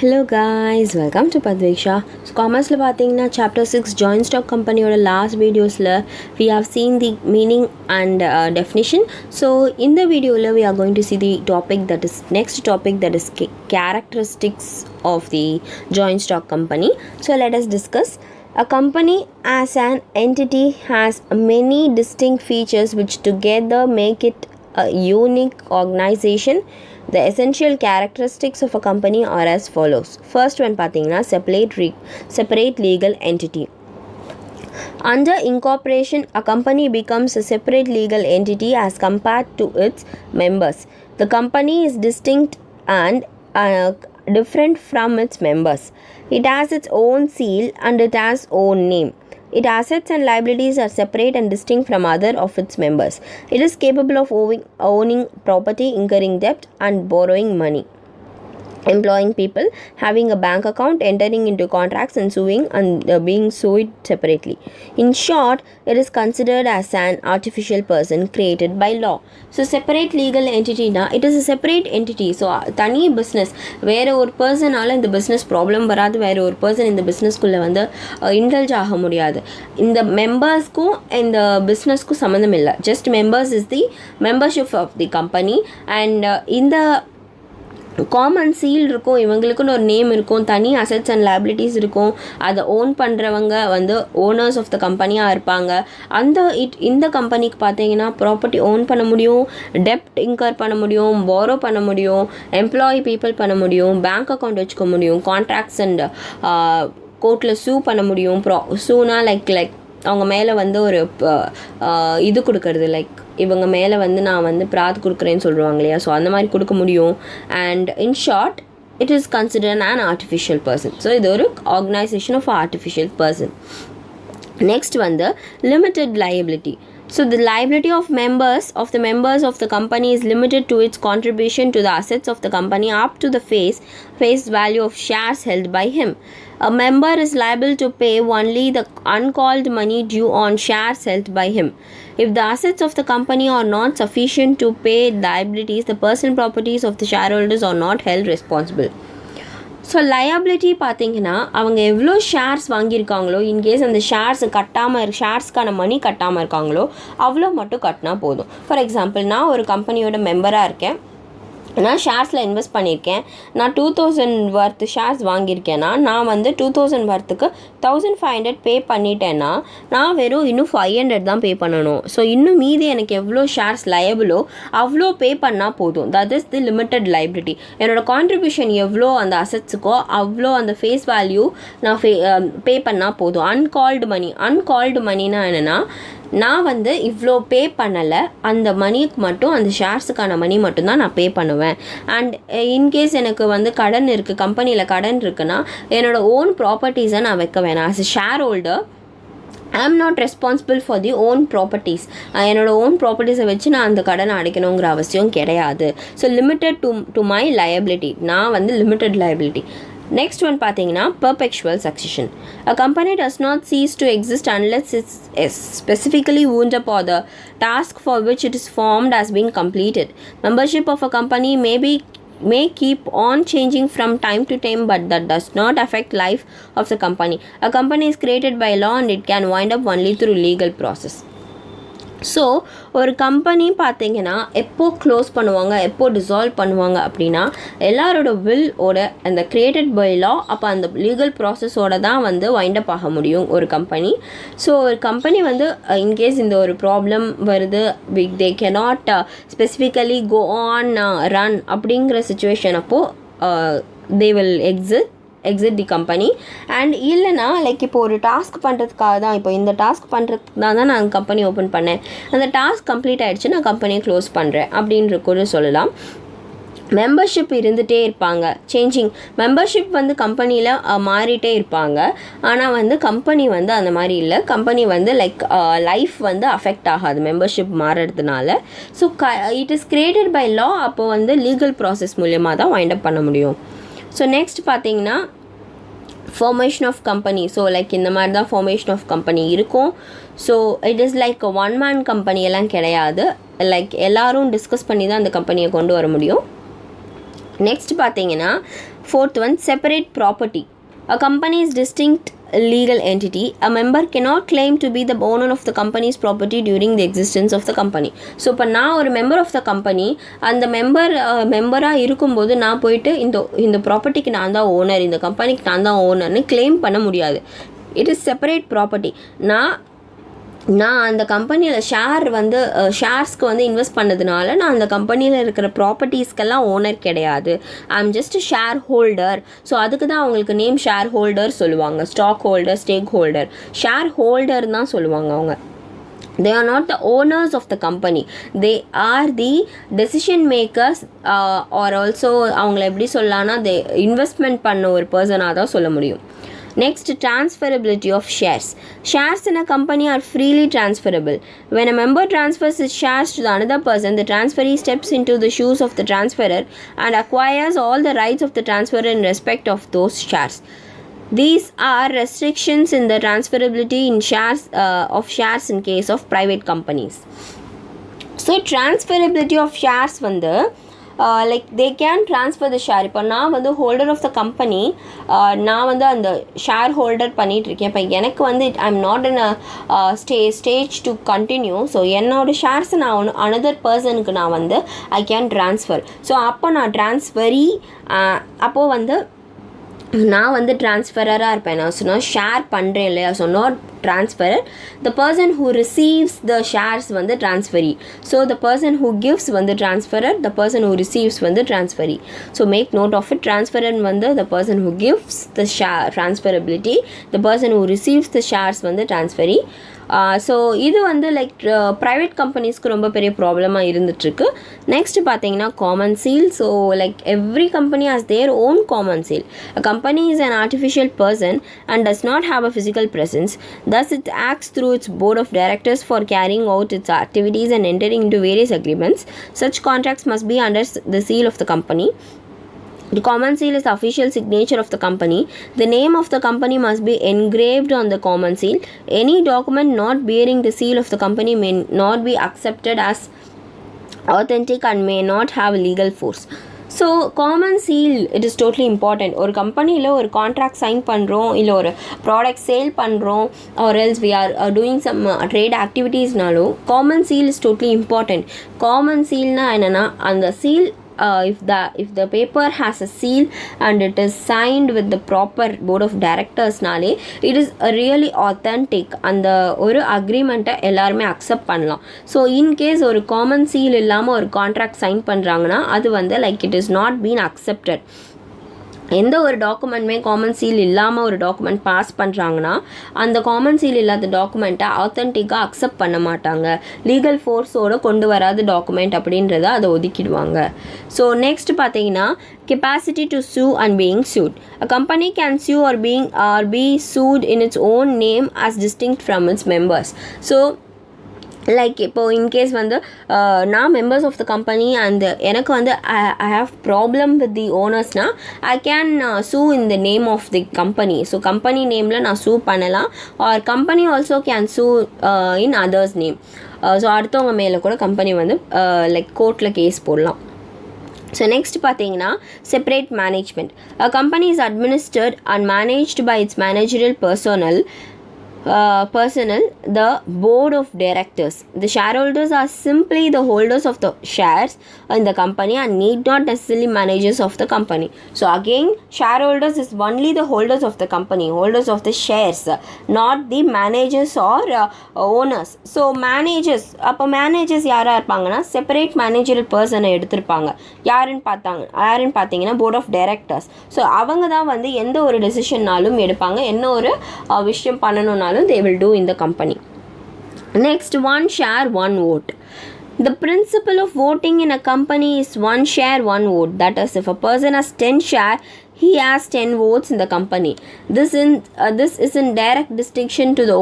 Hello guys, welcome to Padviksha. So commerce la pathina chapter 6 joint stock company oda last videos la we have seen the meaning and definition. So in the video la we are going to see the next topic that is characteristics of the joint stock company. So let us discuss. A company as an entity has many distinct features which together make it a unique organization. The essential characteristics of a company are as follows. First one pathina separate legal entity. Under incorporation, a company becomes a separate legal entity as compared to its members. The company is distinct and different from its members. It has its own seal and it has own name. Its assets and liabilities are separate and distinct from other of its members. It is capable of owning property, incurring debt, and borrowing money, employing people, having a bank account, entering into contracts, and suing and being sued separately. In short, it is considered as an artificial person created by law. So separate legal entity na, it is a separate entity. So தனி business, வேற ஒரு பர்சனால இந்த business problem வராது, வேற ஒரு person இந்த பிஸ்னஸ்குள்ளே வந்து indulge ஆக முடியாது. இந்த மெம்பர்ஸ்க்கும் இந்த பிஸ்னஸ்க்கும் சம்மந்தம் இல்லை. Just members is the membership of the company and இந்த காமன் சீல் இருக்கும், இவங்களுக்குன்னு ஒரு நேம் இருக்கும், தனி அசெட்ஸ் அண்ட் லைபிலிட்டிஸ் இருக்கும், அதை ஓன் பண்ணுறவங்க வந்து ஓனர்ஸ் ஆஃப் த கம்பெனியாக இருப்பாங்க. இந்த கம்பெனிக்கு பார்த்தீங்கன்னா ப்ராப்பர்ட்டி ஓன் பண்ண முடியும், டெப்ட் இன்கர் பண்ண முடியும், பாரோ பண்ண முடியும், எம்ப்ளாயி பீப்புள் பண்ண முடியும், பேங்க் அக்கௌண்ட் வச்சுக்க முடியும், கான்ட்ராக்ட்ஸ் அண்ட் கோர்ட்டில் சூ பண்ண முடியும். சூனா லைக் அவங்க மேலே வந்து ஒரு இது கொடுக்கறது, லைக் இவங்க மேலே வந்து நான் வந்து பிராத் கொடுக்குறேன்னு சொல்லுவாங்க இல்லையா, ஸோ அந்த மாதிரி கொடுக்க முடியும். And in short it is considered an artificial person. So இது ஒரு organisation of artificial person. Next வந்து limited liability. So the liability of the members of the company is limited to its contribution to the assets of the company up to the face value of shares held by him. A member is liable to pay only the uncalled money due on shares held by him. If the assets of the company are not sufficient to pay liabilities, the personal properties of the shareholders are not held responsible. So liability பார்த்தீங்கன்னா அவங்க எவ்வளோ shares வாங்கியிருக்காங்களோ, in case அந்த ஷேர்ஸ்க்கான மணி கட்டாமல் இருக்காங்களோ அவ்வளோ மட்டும் கட்டினா போதும். ஃபார் எக்ஸாம்பிள், நான் ஒரு கம்பெனியோட மெம்பராக இருக்கேன், நான் ஷேர்ஸில் இன்வெஸ்ட் பண்ணியிருக்கேன், நான் 2000 வர்த் ஷேர்ஸ் வாங்கியிருக்கேன்னா நான் வந்து 2000 வர்த்துக்கு 1500 பே பண்ணிட்டேன்னா நான் வெறும் இன்னும் 500 தான் பே பண்ணணும். ஸோ இன்னும் மீதி எனக்கு எவ்வளோ ஷேர்ஸ் லயபிளோ அவ்வளோ பே பண்ணால் போதும். That is the limited liability. என்னோடய கான்ட்ரிபியூஷன் எவ்வளோ அந்த அசட்ஸுக்கோ அவ்வளோ அந்த ஃபேஸ் வேல்யூ நான் பே பண்ணால் போதும். அன்கால்டு மணினா என்னென்னா, நான் வந்து இவ்வளோ பே பண்ணலை, அந்த மணிக்கு மட்டும், அந்த ஷேர்ஸுக்கான மணி மட்டும்தான் நான் பே பண்ணுவேன். அண்ட் இன்கேஸ் எனக்கு வந்து கடன் இருக்குது, கம்பெனியில் கடன் இருக்குன்னா என்னோடய ஓன் ப்ராப்பர்ட்டிஸை நான் வைக்க வேணாம். As a share holder I am not responsible for the own properties. என்னோடய ஓன் ப்ராப்பர்ட்டிஸை வச்சு நான் அந்த கடனை அடைக்கணுங்கிற அவசியம் கிடையாது. So limited to my liability, நான் வந்து லிமிட்டட் லயபிலிட்டி. Next one பார்த்தீங்கன்னா perpetual succession. A company does not cease to exist unless it is specifically wound up or the task for which it is formed has been completed. Membership of a company may keep on changing from time to time, but that does not affect life of the company. A company is created by law and it can wind up only through legal process. So ஒரு company பார்த்தீங்கன்னா எப்போ close பண்ணுவாங்க, எப்போ dissolve பண்ணுவாங்க அப்படின்னா எல்லாரோட வில்லோட அந்த created by law, அப்போ அந்த லீகல் ப்ராசஸோட தான் வந்து வைண்ட் அப் ஆக முடியும் ஒரு கம்பெனி. ஸோ ஒரு கம்பெனி வந்து இன்கேஸ் இந்த ஒரு ப்ராப்ளம் வருது, they cannot specifically go on run அப்படிங்கிற சுச்சுவேஷன் அப்போது they will exit the company. And இல்லைனா லைக் இப்போ ஒரு டாஸ்க் பண்ணுறதுக்காக தான், இப்போ இந்த டாஸ்க் பண்ணுறதுக்கு தான் நான் கம்பெனி ஓப்பன் பண்ணேன், அந்த டாஸ்க் கம்ப்ளீட் ஆகிடுச்சு, நான் கம்பெனியை க்ளோஸ் பண்ணுறேன் அப்படின்ற கூட சொல்லலாம். மெம்பர்ஷிப் இருந்துகிட்டே இருப்பாங்க, சேஞ்சிங் மெம்பர்ஷிப் வந்து கம்பெனியில் மாறிட்டே இருப்பாங்க. ஆனால் வந்து கம்பெனி வந்து அந்த மாதிரி இல்லை. கம்பெனி வந்து லைக் லைஃப் வந்து அஃபெக்ட் ஆகாது மெம்பர்ஷிப் மாறுறதுனால. So it is created by law. அப்போ வந்து லீகல் ப்ராசஸ் மூலியமாக தான் வைண்ட் அப் பண்ண முடியும். ஸோ நெக்ஸ்ட் பார்த்தீங்கன்னா formation of company. So like இந்த மாதிரி தான் ஃபார்மேஷன் ஆஃப் கம்பெனி இருக்கும். So it is like one man கம்பெனியெல்லாம் கிடையாது. லைக் எல்லோரும் டிஸ்கஸ் பண்ணி தான் அந்த கம்பெனியை கொண்டு வர முடியும். Next பார்த்தீங்கன்னா fourth one, separate property. A company is distinct legal entity. A member cannot claim to be the owner of the company's property during the existence of the company. So இப்போ நான் ஒரு மெம்பர் ஆஃப் த கம்பெனி, அந்த மெம்பராக இருக்கும்போது நான் போயிட்டு இந்த ப்ராப்பர்ட்டிக்கு நான் தான் ஓனர், இந்த கம்பெனிக்கு நான் தான் ஓனர்னு கிளைம் பண்ண முடியாது. It is separate property. நான் அந்த கம்பெனியில் ஷேர்ஸ்க்கு வந்து இன்வெஸ்ட் பண்ணதுனால நான் அந்த கம்பெனியில் இருக்கிற ப்ராப்பர்ட்டிஸ்க்கெல்லாம் ஓனர் கிடையாது. I am just shareholder. So அதுக்கு தான் அவங்களுக்கு நேம் ஷேர் ஹோல்டர் சொல்லுவாங்க. Stockholder, stakeholder, shareholder தான் சொல்லுவாங்க அவங்க. They are not the owners of the company. They are the decision makers or also அவங்கள எப்படி சொல்லலாம்னா they இன்வெஸ்ட்மெண்ட் பண்ண ஒரு பர்சனாக தான் சொல்ல முடியும். Next, transferability of shares. Shares in a company are freely transferable. When a member transfers his shares to the another person, the transferee steps into the shoes of the transferor and acquires all the rights of the transferor in respect of those shares. These are restrictions in the transferability in of shares in case of private companies. So, transferability of shares வந்து like they can transfer the share. இப்போ நான் வந்து holder of the company, நான் வந்து அந்த share holder பண்ணிகிட்ருக்கேன். இப்போ எனக்கு வந்து I am not in a stage to continue. So என்னோடய ஷேர்ஸை நான் அனதர் பர்சனுக்கு நான் வந்து ஐ கேன் ட்ரான்ஸ்ஃபர். ஸோ அப்போ நான் ட்ரான்ஸ்ஃபரி, அப்போது வந்து நான் வந்து ட்ரான்ஸ்ஃபரராக இருப்பேன். நான் சொன்னால் ஷேர் பண்ணுறேன் இல்லையா, so not transferer. The person who receives the shares வந்து transferee. So the person who gives வந்து transferer, the person who receives வந்து transferee. So make note of it. Transferer வந்து the person who gives the share transferability, the person who receives the shares வந்து transferee. So இது வந்து like private கம்பெனிஸ்க்கு ரொம்ப பெரிய ப்ராப்ளமாக இருந்துகிட்ருக்கு. Next பார்த்தீங்கன்னா common seal. So like every company has their own common seal. A company is an artificial person and does not have a physical presence. Thus it acts through its board of directors for carrying out its activities and entering into various agreements. Such contracts must be under the seal of the company. The common seal is the official signature of the company. The name of the company must be engraved on the common seal. Any document not bearing the seal of the company may not be accepted as authentic and may not have legal force. So common seal it is totally important. ஒரு கம்பெனியில் ஒரு contract sign பண்ணுறோம், இல்லை ஒரு product sale பண்ணுறோம், or else we are doing some trade ஆக்டிவிட்டீஸ்னாலும் common seal is totally important. Common சீல்னால் என்னென்னா, அந்த seal if the paper has a seal and it is signed with the proper board of directors நாலே it is really authentic. அந்த ஒரு அக்ரிமெண்ட்டை எல்லாருமே accept பண்ணலாம். So in case ஒரு காமன் சீல் இல்லாமல் ஒரு கான்ட்ராக்ட் சைன் பண்ணுறாங்கன்னா அது வந்து like it is not been accepted. எந்த ஒரு டாக்குமெண்ட்டுமே காமன் சீல் இல்லாமல் ஒரு டாக்குமெண்ட் பாஸ் பண்ணுறாங்கன்னா அந்த காமன் சீல் இல்லாத டாக்குமெண்ட்டை ஆத்தென்டிக்காக அக்செப்ட் பண்ண மாட்டாங்க. லீகல் ஃபோர்ஸோடு கொண்டு வராத டாக்குமெண்ட் அப்படின்றத அதை ஒதுக்கிடுவாங்க. ஸோ நெக்ஸ்ட் பார்த்தீங்கன்னா capacity to sue and being sued. A company can sue or be sued in its own name as distinct from its members. So like இப்போது இன்கேஸ் வந்து நான் members of the company and எனக்கு வந்து I have problem with the ஓனர்ஸ்னால் I can sue in the name of the company. So company நேமில் நான் சூ பண்ணலாம். R company also can sue in others name. So அடுத்தவங்க மேலே கூட கம்பெனி வந்து லைக் கோர்ட்டில் கேஸ் போடலாம். ஸோ நெக்ஸ்ட் பார்த்தீங்கன்னா separate management. A company is administered and managed by its managerial personnel, the board of directors. The shareholders are simply the holders of the shares in the company and need not necessarily managers of the company. So again, shareholders is only the holders of the company, holders of the shares, not the managers or owners. So managers, அப்போ managers யாராக இருப்பாங்கன்னா separate managerial பர்சனை எடுத்திருப்பாங்க. யாருன்னு பார்த்தீங்கன்னா board of directors. So அவங்க தான் வந்து எந்த ஒரு டெசிஷன்னாலும் எடுப்பாங்க, என்ன ஒரு விஷயம் பண்ணணும்னாலும் they will do in the company. Next, one share, one vote. The principle of voting in a company is one share, one vote. That is, if a person has 10 shares, he has 10 votes in the company. This is in direct distinction to the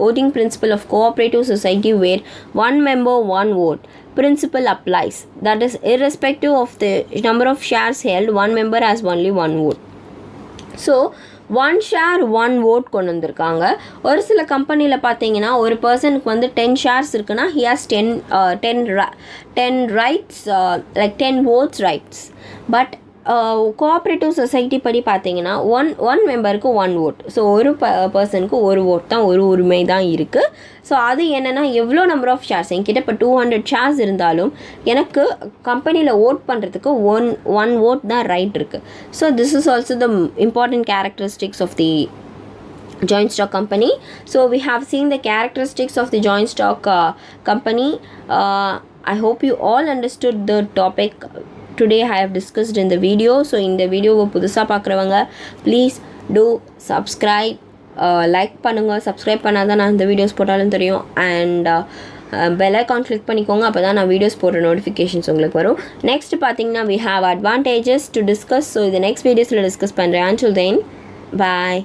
voting principle of cooperative society, where one member, one vote principle applies. That is, irrespective of the number of shares held, one member has only one vote. So one share one vote கொண்டு வந்திருக்காங்க. ஒரு சில கம்பெனியில் பார்த்தீங்கன்னா ஒரு பர்சனுக்கு வந்து 10 shares இருக்குன்னா he has 10 rights, like 10 votes rights. But cooperative society படி பார்த்தீங்கன்னா ஒன் மெம்பருக்கு 1 vote. ஸோ ஒரு பர்சனுக்கு ஒரு vote தான், ஒரு உரிமை தான் இருக்குது. ஸோ அது என்னென்னா எவ்வளோ நம்பர் ஆஃப் ஷேர்ஸ் என்கிட்ட இப்போ 200 ஷேர்ஸ் இருந்தாலும் எனக்கு கம்பெனியில் ஓட் பண்ணுறதுக்கு ஒன் vote தான் ரைட் இருக்குது. So this is also the important characteristics of தி joint stock company. So we have seen the characteristics of the joint stock company. I hope you all understood the topic today I have discussed in the video. So in the video புதுசா பார்க்குறவங்க please do subscribe, like பண்ணுங்க. subscribe பண்ணாதான் நான் இந்த videos போட்டாலும் தெரியும். and bell icon click பண்ணிக்கோங்க, அப்போ தான் நான் வீடியோஸ் போடுற நோட்டிஃபிகேஷன்ஸ் உங்களுக்கு வரும். நெக்ஸ்ட் பார்த்தீங்கன்னா we have advantages to discuss. So இது நெக்ஸ்ட் வீடியோஸில் டிஸ்கஸ் பண்ணுறேன். until then bye.